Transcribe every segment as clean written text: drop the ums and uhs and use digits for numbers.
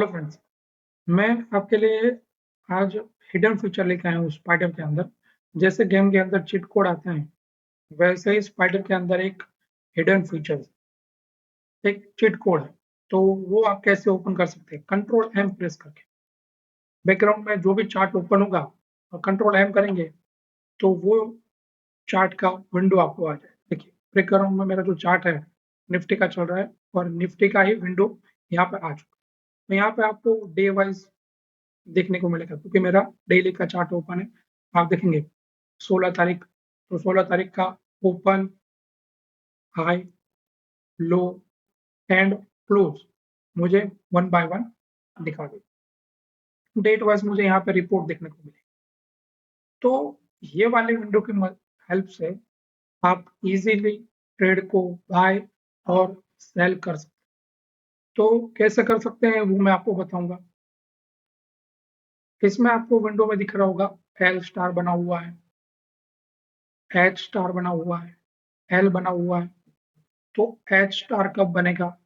Hello friends, मैं आपके लिए आज हिडन फीचर लेके आया हूँ स्पाइडर के अंदर। जैसे गेम के अंदर चीट कोड आते हैं, वैसे ही स्पाइडर के अंदर एक हिडन फीचर, एक चीट कोड है। तो वो आप कैसे ओपन कर सकते हैं? कंट्रोल एम प्रेस करके बैकग्राउंड में जो भी चार्ट ओपन होगा और कंट्रोल एम करेंगे तो वो चार्ट का विंडो आपको आ जाए। देखिए, बैकग्राउंड में मेरा जो चार्ट है निफ्टी का चल रहा है और निफ्टी का ही विंडो यहाँ पर आ चुका है। तो यहाँ पे आपको डे वाइज देखने को मिलेगा, क्योंकि मेरा डेली का चार्ट ओपन है। आप देखेंगे 16 तारीख, तो 16 तारीख का open, high, low and close मुझे वन बाय वन दिखा दे। डेट वाइज मुझे यहाँ पे रिपोर्ट देखने को मिले। तो ये वाले विंडो की हेल्प से आप इजीली ट्रेड को बाय और सेल कर सकते हैं। तो कैसे कर सकते हैं वो मैं आपको बताऊंगा। इसमें आपको विंडो में दिख रहा होगा एल स्टार बना हुआ है, एच स्टार बना हुआ है, एल बना हुआ है। तो एच स्टार कब बनेगा,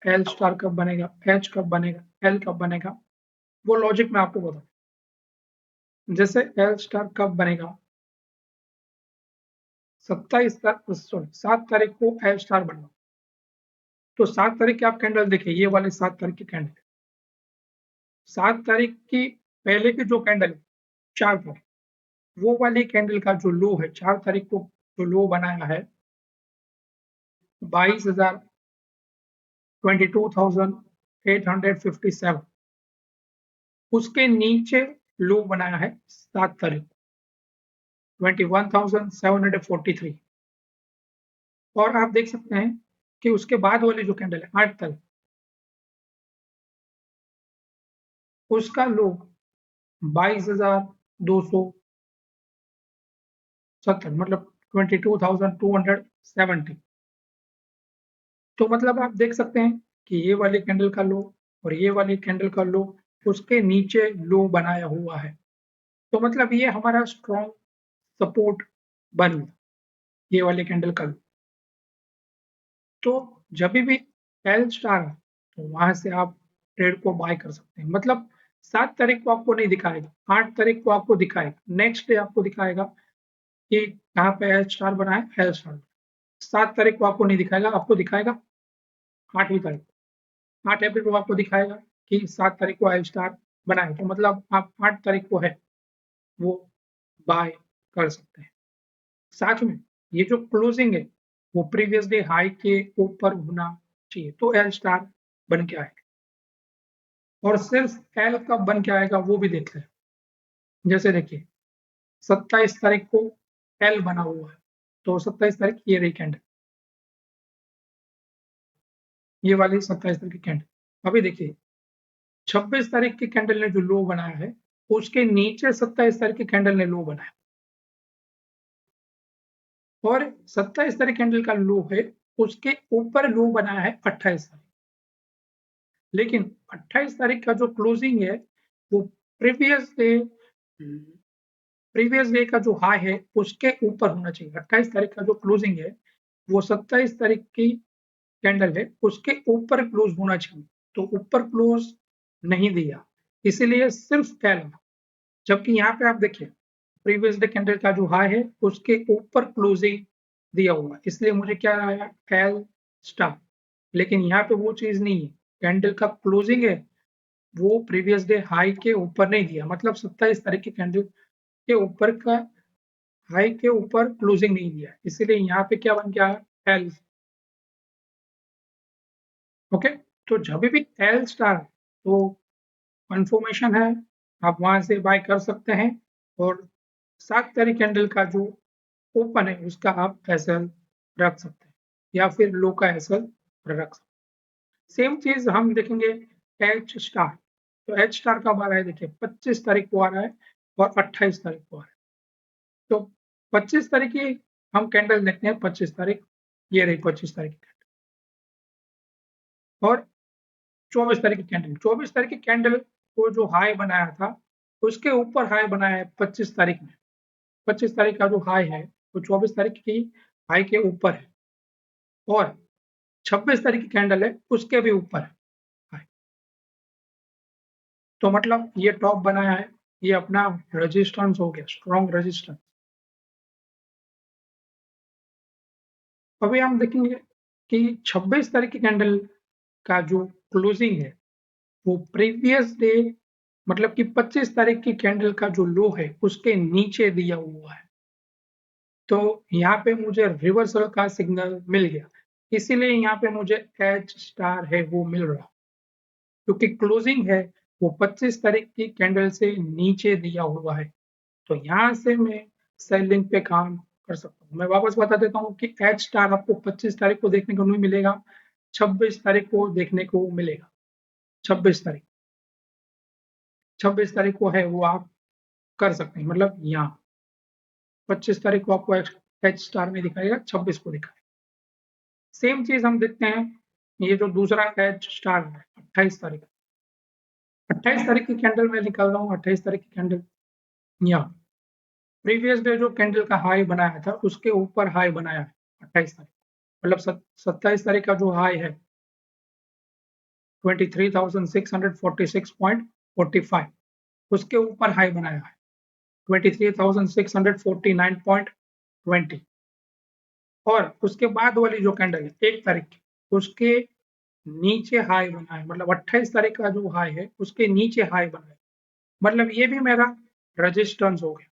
एल स्टार कब बनेगा, एच कब बनेगा, एल कब बनेगा, वो लॉजिक मैं आपको बताऊं। जैसे एल स्टार कब बनेगा, 7 तारीख को एल स्टार बनेगा। तो 7 तारीख की आप कैंडल देखिए, ये वाले 7 तारीख की कैंडल, 7 तारीख की पहले की जो कैंडल है 4 तारीख, वो वाली कैंडल का जो लो है 4 तारीख को जो लो बनाया है 22,000, 22,857, उसके नीचे लो बनाया है 7 तारीख, 21,743। और आप देख सकते हैं कि उसके बाद वाली जो कैंडल है 8 तारीख, उसका लो 22,270, मतलब 22,270। तो मतलब आप देख सकते हैं कि ये वाली कैंडल का लो और ये वाली कैंडल का लो उसके नीचे लो बनाया हुआ है। तो मतलब ये हमारा स्ट्रॉन्ग सपोर्ट बन गया, ये वाली कैंडल का लो। तो जब भी एल स्टार है तो वहां से आप ट्रेड को बाय कर सकते हैं। मतलब 7 तारीख को आपको नहीं दिखाएगा, 8 तारीख को आपको दिखाएगा, नेक्स्ट डे आपको दिखाएगा कि यहाँ पे एल स्टार बना है, एल स्टार। 7 तारीख को आपको नहीं दिखाएगा, आपको दिखाएगा 8वीं तारीख, 8 अप्रैल को आपको दिखाएगा कि 7 तारीख को एल स्टार बना है। तो मतलब आप 8 तारीख को है वो बाय कर सकते हैं। साथ में ये जो क्लोजिंग है वो प्रीवियस डे हाई के ऊपर होना चाहिए, तो एल स्टार बन के आएगा। और सिर्फ एल कब बन के आएगा वो भी देखते हैं। जैसे देखिए, 27 तारीख को एल बना हुआ है, तो 27 तारीख ये रही कैंडल, ये वाली 27 तारीख की कैंडल। अभी देखिए 26 तारीख की कैंडल ने जो लो बनाया है उसके नीचे 27 तारीख की कैंडल ने लो बनाया, और 27 तारीख कैंडल का लो है उसके ऊपर लो बनाया है 28 तारीख। लेकिन 28 तारीख का जो क्लोजिंग है वो प्रीवियस डे प्रीवियस डे का जो हाई है उसके ऊपर होना चाहिए। 28 तारीख का जो क्लोजिंग है वो 27 तारीख की कैंडल है उसके ऊपर क्लोज होना चाहिए। तो ऊपर क्लोज नहीं दिया, इसीलिए सिर्फ एल। जबकि यहाँ पे आप देखिए प्रीवियस डे कैंडल का जो हाई है उसके ऊपर क्लोजिंग दिया हुआ, इसलिए मुझे क्या आया, एल स्टार। लेकिन यहाँ पे वो चीज नहीं है, कैंडल का क्लोजिंग है वो प्रीवियस डे हाई के ऊपर नहीं दिया, मतलब 27 तारीख की कैंडल के ऊपर का हाई के ऊपर क्लोजिंग नहीं दिया, इसीलिए यहाँ पे क्या बन गया, एल। ओके, तो जब भी एल स्टार तो कंफर्मेशन है, आप वहां से बाय कर सकते हैं। और 7 तारीख कैंडल का जो ओपन है उसका आप एसएल रख सकते हैं, या फिर लो का एसएल रख सकते हैं। सेम चीज हम देखेंगे एच स्टार। तो एच स्टार कब आ रहा है, देखिए 25 तारीख को आ रहा है और 28 तारीख को आ रहा है। तो 25 तारीख की हम कैंडल देखते हैं, 25 तारीख, ये रही 25 तारीख की कैंडल। और 24 तारीख की कैंडल, 24 तारीख की कैंडल को जो हाई बनाया था उसके ऊपर हाई बनाया है 25 तारीख में। 25 तारीख का जो हाई है वो 24 तारीख की हाई के ऊपर है, और 26 तारीख की कैंडल है उसके भी ऊपर है हाई। तो मतलब ये टॉप बनाया है, ये अपना रेजिस्टेंस हो गया, स्ट्रॉन्ग रेजिस्टेंस। अभी हम देखेंगे कि 26 तारीख की कैंडल का जो क्लोजिंग है वो प्रीवियस डे मतलब कि 25 तारीख की कैंडल का जो लो है उसके नीचे दिया हुआ है। तो यहाँ पे मुझे रिवर्सल का सिग्नल मिल गया, इसीलिए यहाँ पे मुझे एच स्टार है वो मिल रहा, क्योंकि क्लोजिंग है वो 25 तारीख की कैंडल से नीचे दिया हुआ है। तो यहाँ से मैं सेलिंग पे काम कर सकता हूँ। मैं वापस बता देता हूँ कि एच स्टार आपको 25 तारीख को देखने को नहीं मिलेगा, 26 तारीख को देखने को मिलेगा। 26 तारीख, 26 तारीख को है वो आप कर सकते हैं, मतलब यहाँ 25 तारीख को आपको एच स्टार में दिखाएगा, 26 को दिखाएगा। सेम चीज हम देखते हैं, ये जो दूसरा एच स्टार है 28 तारीख, 28 तारीख की कैंडल में निकाल रहा हूँ। 28 तारीख की कैंडल यहाँ प्रीवियस डे जो कैंडल का हाई बनाया था उसके ऊपर हाई बनाया है 28 तारीख, मतलब 27 तारीख का जो हाई है 23,646.45, उसके ऊपर हाई बनाया है 23,649.20, और उसके बाद वाली जो कैंडल है 1 तारीख की, उसके नीचे हाई बना है, मतलब 28 तारीख का जो हाई है उसके नीचे हाई बना है, मतलब ये भी मेरा रेजिस्टेंस हो गया।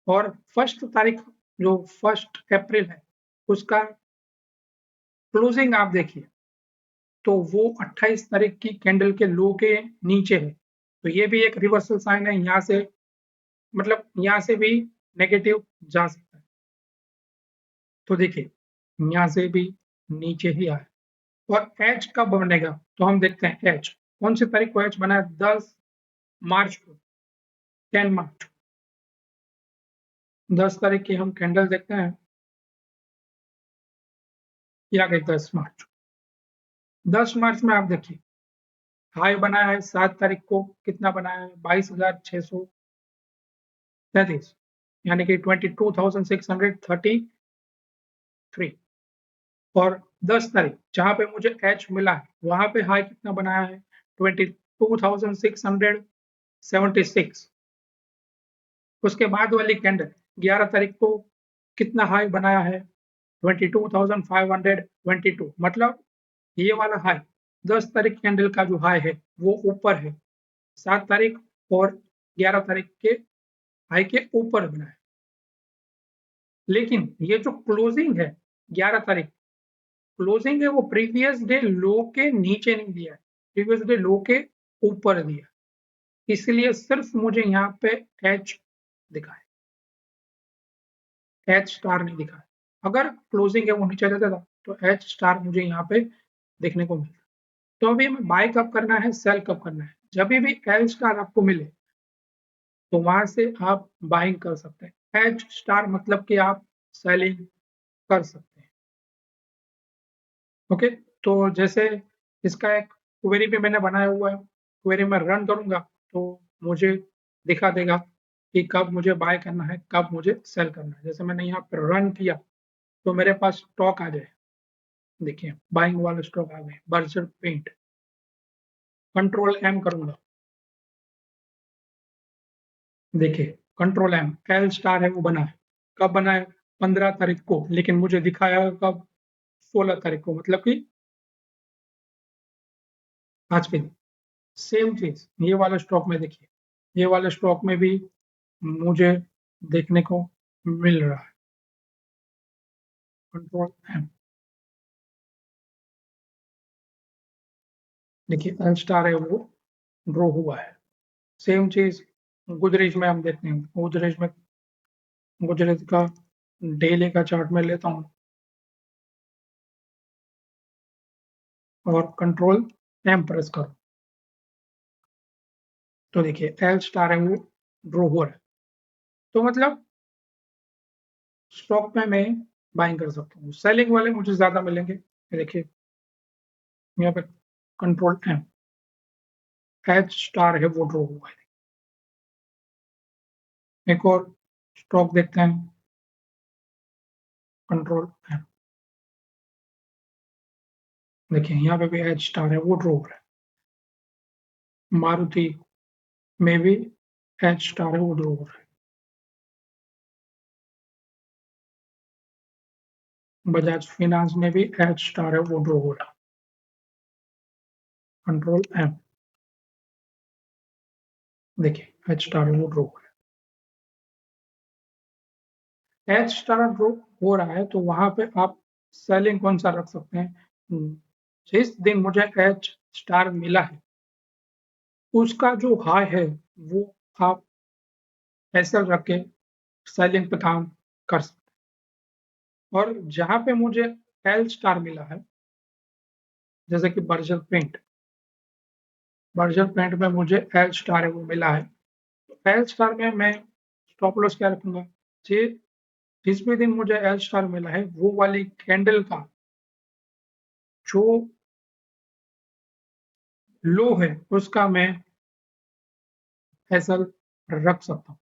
और 1 तारीख, जो 1 अप्रैल है, उसका क्लोजिंग आप देखिए, तो वो 28 तारीख की कैंडल के लो के नीचे है। तो ये भी एक रिवर्सल साइन है, यहाँ से मतलब यहाँ से भी नेगेटिव जा सकता है। तो देखिए यहाँ से भी नीचे ही आया। और एच कब बनेगा, तो हम देखते हैं एच कौन सी तारीख को एच बना है, 10 मार्च को, 10 मार्च, 10 तारीख की हम कैंडल देखते हैं। ये आ गई 10 मार्च। 10 मार्च में आप देखिए हाई बनाया है 7 तारीख को, कितना बनाया है, 22,633, यानी कि 22,633। और 10 तारीख जहां पे मुझे एच मिला है वहां पे हाई कितना बनाया है, 22,676। उसके बाद वाली कैंडल 11 तारीख को कितना हाई बनाया है, 22,522, मतलब ये वाला हाई 10 तारीख कैंडल का जो हाई है वो ऊपर है, 7 तारीख और 11 तारीख के हाई के ऊपर बना है। लेकिन ये जो क्लोजिंग है 11 तारीख, क्लोजिंग है वो प्रीवियस डे लो के नीचे नहीं दिया है, प्रीवियस डे लो के ऊपर दिया, इसलिए सिर्फ मुझे यहाँ पे एच दिखा है, एच स्टार नहीं दिखा है। अगर क्लोजिंग है वो नीचे देता था तो एच स्टार मुझे यहाँ पे देखने को मिलता। तो अभी हमें बाय कब करना है, सेल कब करना है, जब भी एल स्टार आपको मिले तो वहां से आप बाइंग कर सकते हैं। एच स्टार मतलब कि आप सेलिंग कर सकते हैं। ओके, तो जैसे इसका एक क्वेरी भी मैंने बनाया हुआ है, क्वेरी में रन करूंगा तो मुझे दिखा देगा कि कब मुझे बाय करना है, कब मुझे सेल करना है। जैसे मैंने यहाँ पर रन किया तो मेरे पास स्टॉक आ जाए, देखिए बाइंग वाले स्टॉक आ गए, बर्जर पेंट। कंट्रोल एम करूंगा, देखिए कंट्रोल एम, एल स्टार है वो बना है, कब बना है, 15 तारीख को, लेकिन मुझे दिखाया कब, 16 तारीख को, मतलब कि आज के दिन। सेम चीज ये वाले स्टॉक में देखिए, ये वाले स्टॉक में भी मुझे देखने को मिल रहा है। कंट्रोल एम, देखिए एल स्टार है वो ड्रॉ हुआ है। सेम चीज गुजरेज में हम देखते हैं, गुजरेज में, गुजरेज का डेली का चार्ट में लेता हूँ और कंट्रोल एम प्रेस करो तो देखिए एल स्टार है वो ड्रॉ हो रहा है। तो मतलब स्टॉक में मैं बाइंग कर सकता हूँ, सेलिंग वाले मुझे ज्यादा मिलेंगे। देखिए यहाँ पे कंट्रोल एम, एच स्टार है वो ड्रॉ हुआ है। एक और स्टॉक देखते हैं, कंट्रोल एम, देखिए यहाँ पे भी एच स्टार है वो ड्रॉ हो रहा है। मारुति में भी एच स्टार है, वो ड्रॉ हो रहा है। बजाज फाइनेंस में भी एच स्टार है, वो ड्रॉ हो रहा है। कंट्रोल एम, देखिए एच स्टार है, वो ड्रॉ हो रहा है। एच स्टार ड्रॉ हो रहा है तो वहां पे आप सेलिंग कौन सा रख सकते हैं? जिस दिन मुझे एच स्टार मिला है उसका जो हाई है वो आप ऐसा रख के सेलिंग पे काम कर सकते हैं। और जहां पे मुझे एल स्टार मिला है, जैसे कि बर्जर पेंट में मुझे एल स्टार है वो मिला है, तो एल स्टार में मैं स्टॉप लॉस क्या रखूंगा? जे जिस भी दिन मुझे एल स्टार मिला है वो वाली कैंडल का जो लो है उसका मैं ऐसा रख सकता हूँ।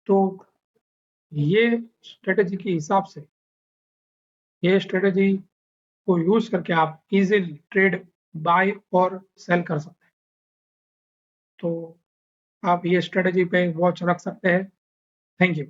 तो ये स्ट्रेटेजी के हिसाब से, ये स्ट्रेटेजी को यूज करके आप इजीली ट्रेड बाय और सेल कर सकते हैं। तो आप ये स्ट्रेटेजी पे वॉच रख सकते हैं। Thank you.